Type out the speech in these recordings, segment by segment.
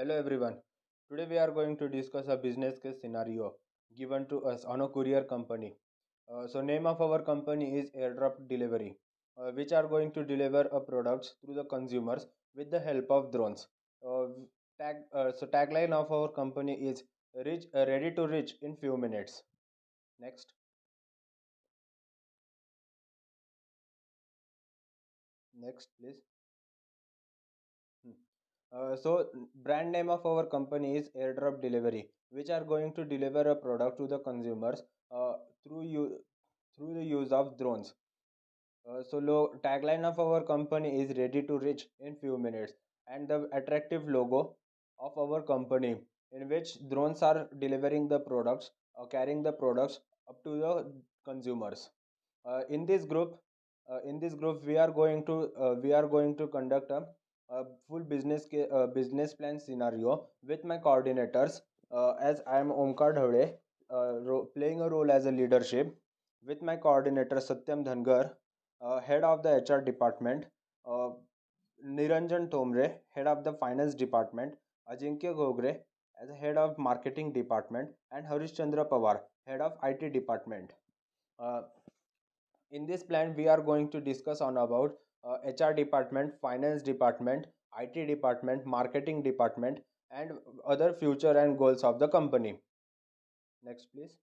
Hello everyone. Today we are going to discuss a business case scenario given to us on a courier company. Name of our company is Airdrop Delivery, which are going to deliver a products through the consumers with the help of drones. Uh, Tagline of our company is ready to reach in few minutes. Next, next please. Hmm. Brand name of our company is Airdrop Delivery, which are going to deliver a product to the consumers uh, through you through the use of drones. Tagline of our company is ready to reach in few minutes, and the attractive logo of our company, in which drones are delivering the products or carrying the products up to the consumers. In this group, we are going to conduct a full business plan scenario with my coordinators. As I am Omkar Dhawde, playing a role as a leadership with my coordinator Satyam Dhangar, head of the HR department, uh, Niranjan Tomre, head of the finance department, Ajinkya Gogre as head of marketing department, and Harish Chandra Pawar, head of IT department. Uh, in this plan, we are going to discuss on about HR department, finance department, IT department, marketing department, and other future and goals of the company. Next, please.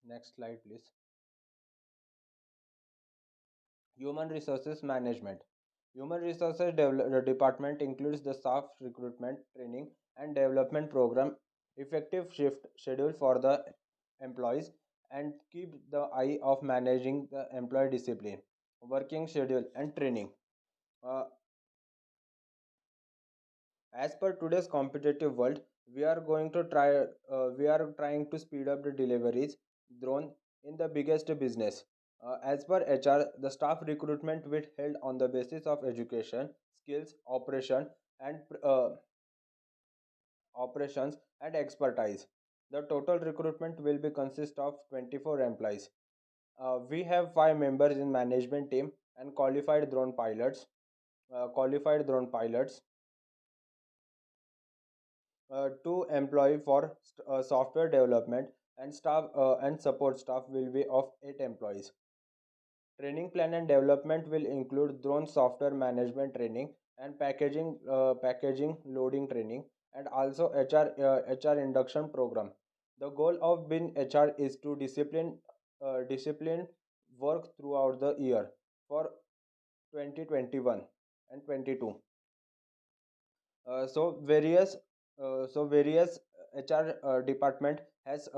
Next slide, please. Human resources management. Human resources department includes the staff recruitment, training, and development program, effective shift schedule for the employees, and keep the eye of managing the employee discipline, working schedule, and training. Uh, as per today's competitive world, we are trying to speed up the deliveries drone in the biggest business. As per HR, the staff recruitment will held on the basis of education, skills, and operations and expertise. The total recruitment will be consist of 24 employees. We have 5 members in management team and qualified drone pilots, two employee for software development, and staff and support staff will be of 8 employees. Training plan and development will include drone software management training and packaging loading training, and also HR induction program. The goal of being HR is to discipline work throughout the year for 2021 and 22. Uh, so various various HR department has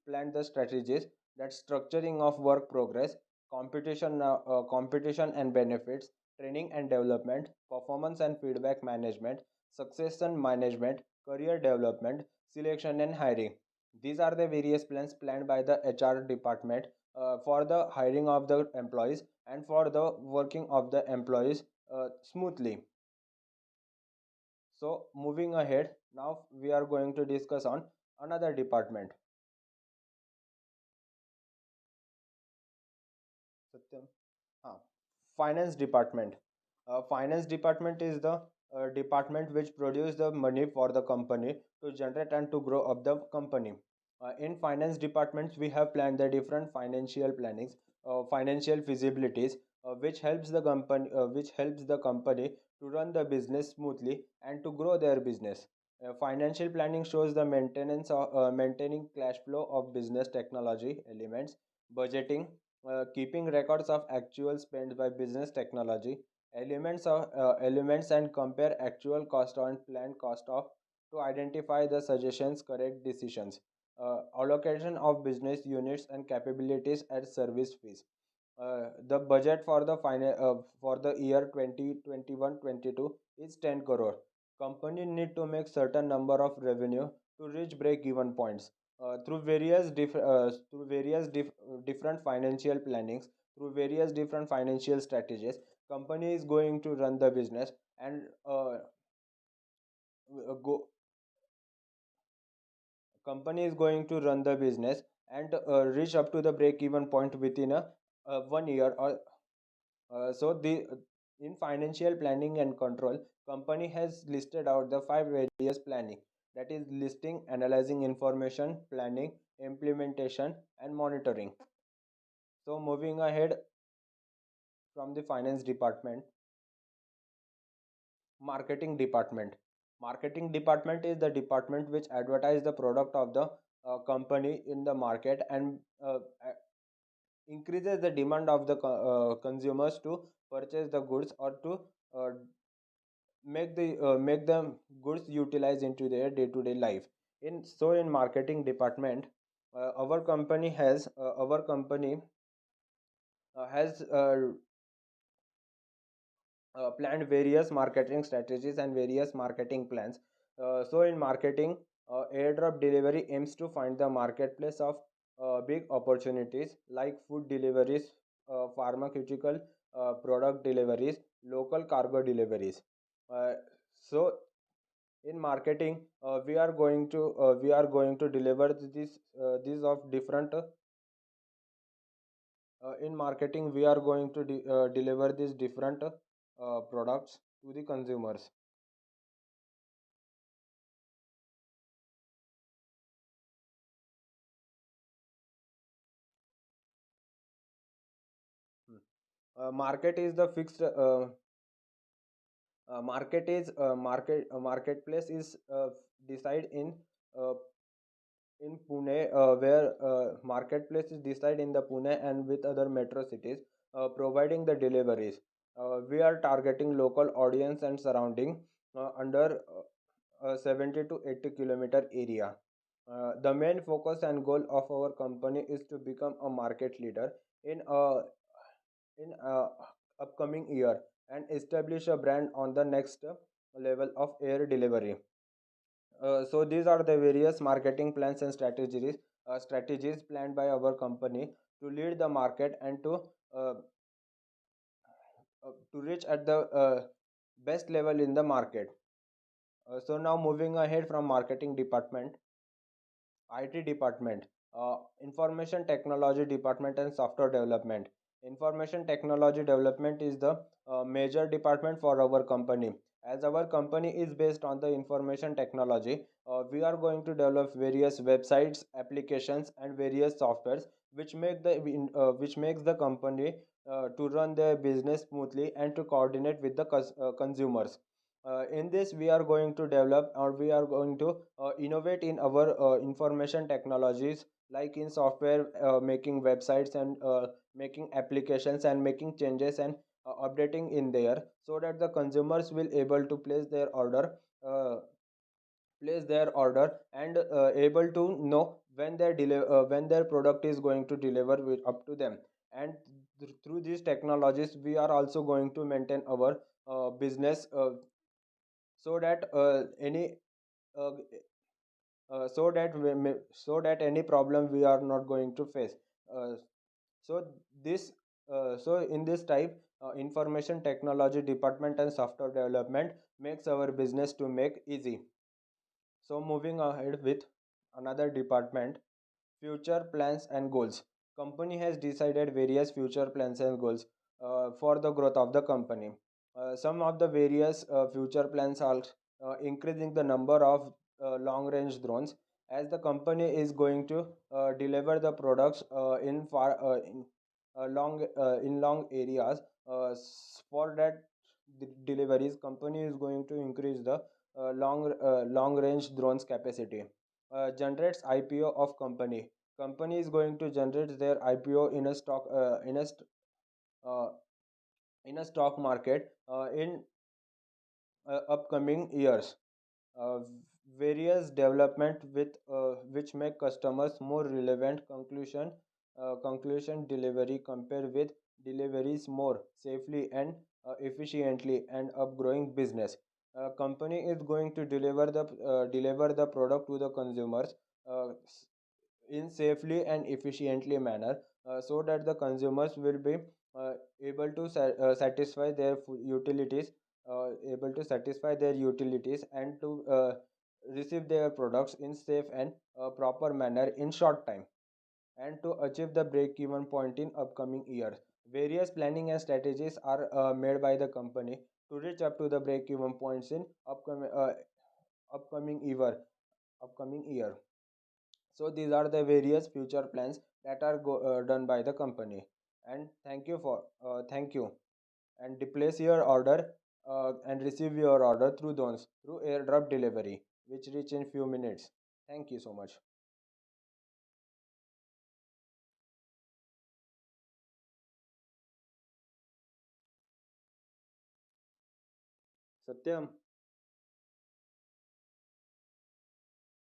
planned the strategies that structuring of work progress, competition and benefits, training and development, performance and feedback management, succession management, career development, selection and hiring. These are the various plans planned by the HR department for the hiring of the employees and for the working of the employees smoothly. So moving ahead, now we are going to discuss on another department. Satyam. हाँ, finance department. Finance department is the department which produce the money for the company to generate and to grow up the company. In finance departments, we have planned the different financial plannings, financial feasibilities, which helps the company to run the business smoothly and to grow their business. Financial planning shows the maintaining cash flow of business technology elements, budgeting, keeping records of actual spend by business technology elements, and compare actual cost and planned cost of to identify the suggestions correct decisions. Allocation of business units and capabilities at service fees. The budget for the year 2021-22 is 10 crore. Company need to make certain number of revenue to reach break even points. Different financial plannings, through various different financial strategies, company is going to run the business and go company is going to run the business and reach up to the break even point within a 1 year or so the in financial planning and control, company has listed out the five various planning, that is listing, analyzing information, planning, implementation, and monitoring. So moving ahead from the finance department, marketing department. Marketing department is the department which advertise the product of the company in the market and increases the demand of the consumers to purchase the goods or to uh, make them goods utilize into their day to day life. In marketing department, our company has planned various marketing strategies and various marketing plans. So in marketing, airdrop delivery aims to find the marketplace of big opportunities like food deliveries, pharmaceutical product deliveries, local cargo deliveries. Uh, so in marketing, we are going to deliver these of different in marketing we are going to deliver these different products to the consumers. Hmm. Market is the fixed marketplace is decide uh, in Pune, where marketplace is decide in the Pune and with other metro cities, providing the deliveries. We are targeting local audience and surrounding under 70 to 80-kilometer area. The main focus and goal of our company is to become a market leader in upcoming year and establish a brand on the next level of air delivery. So these are the various marketing plans and strategies planned by our company to lead the market and uh, to reach at the best level in the market. So now moving ahead from marketing department, IT department, information technology department and software development. Information technology development is the major department for our company. As our company is based on the information technology, we are going to develop various websites, applications, and various softwares which makes the company to run their business smoothly and to coordinate with the consumers. In this, we are going to develop or we are going to innovate in our information technologies, like in software, making websites and making applications and making changes and updating in there, so that the consumers will able to uh, place their order and able to know when their product is going to deliver up to them. And through these technologies, we are also going to maintain our business, so that any uh, so that any problem we are not going to face. uh, so this so in this type, information technology department and software development makes our business to make easy. So moving ahead with another department, future plans and goals. Company has decided various future plans and goals for the growth of the company. Some of the various future plans are increasing the number of long range drones, as the company is going to deliver the products in long areas. For that deliveries, company is going to increase the long range drones capacity. Generates IPO of company. Company is going to generate their IPO uh, in a stock market in upcoming years. uh, Various development with which make customers more relevant. Conclusion delivery compare with deliveries more safely and efficiently and upgrowing business. Company is going to deliver the product to the consumers in safely and efficiently manner, so that the consumers will be uh, able to satisfy their utilities, able to satisfy their utilities and to receive their products in safe and proper manner in short time. and to achieve the break-even point in upcoming year. Various planning and strategies are made by the company to reach up to the break-even points in upcoming year. Upcoming year. So these are the various future plans that are done by the company. And thank you and place your order and receive your order through those through airdrop delivery, which reach in few minutes. Thank you so much. Satyam.